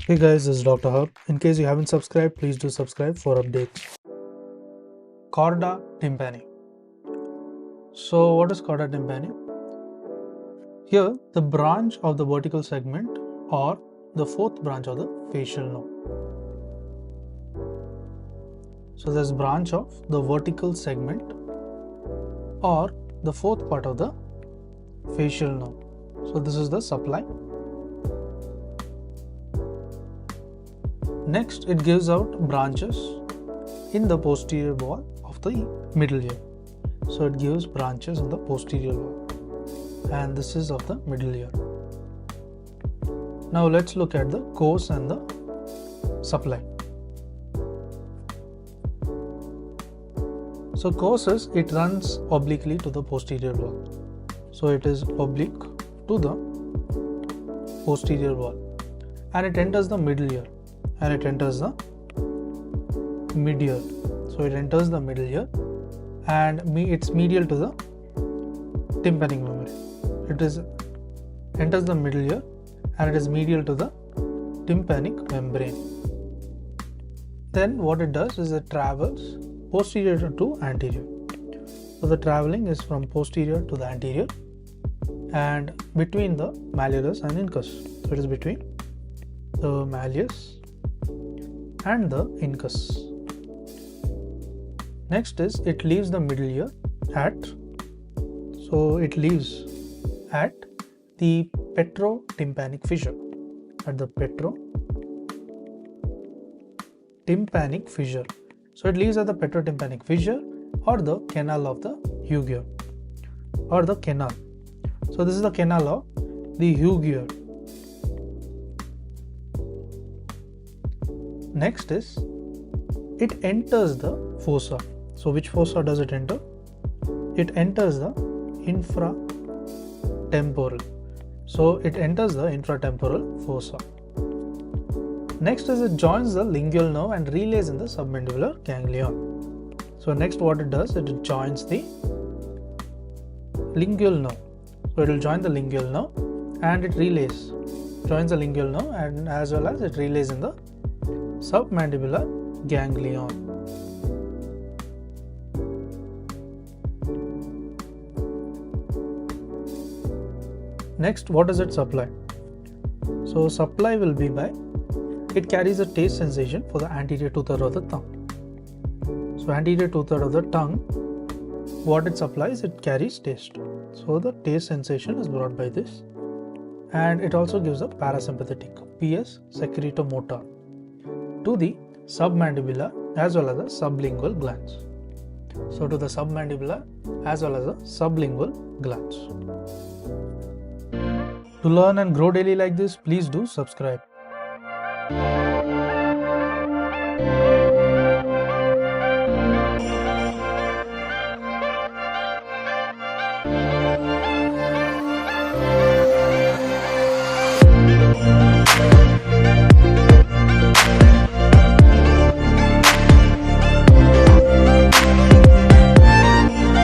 Hey guys, this is Dr. Hub. In case you haven't subscribed, please do subscribe for updates. Chorda tympani. So what is chorda tympani? Here, the branch of the vertical segment or the fourth branch of the facial nerve. So this branch of the vertical segment or the fourth part of the facial nerve. So this is the supply. Next, it gives out branches in the posterior wall of the middle ear. So it gives branches in the posterior wall, and this is of the middle ear. Now let's look at the course and the supply. So course is, it runs obliquely to the posterior wall. So it is oblique to the posterior wall, and it enters the middle ear. And it enters the mid-ear. So it enters the middle ear and it's medial to the tympanic membrane. It enters the middle ear and it is medial to the tympanic membrane. Then what it does is it travels posterior to anterior. So the traveling is from posterior to the anterior and between the malleolus and incus. So it is between the malleus and the incus. Next is it leaves the middle ear at the petrotympanic fissure. At the petrotympanic fissure. So it leaves at the petrotympanic fissure or the canal of the Hugh or the canal. So this is the canal of the Hugh. Next is it enters the fossa. So which fossa does it enter? It enters the infratemporal. So it enters the infratemporal fossa. Next is it joins the lingual nerve and relays in the submandibular ganglion. So next what it does, it joins the lingual nerve. So it will join the lingual nerve and it joins the lingual nerve and as well as it relays in the submandibular ganglion. Next, what does it supply? So supply will be by, it carries a taste sensation for the anterior two-thirds of the tongue. So anterior two-thirds of the tongue, what it supplies, it carries taste. So the taste sensation is brought by this, and it also gives a parasympathetic PS secretomotor to the submandibular as well as the sublingual glands. So to the submandibular as well as the sublingual glands. To learn and grow daily like this, please do subscribe.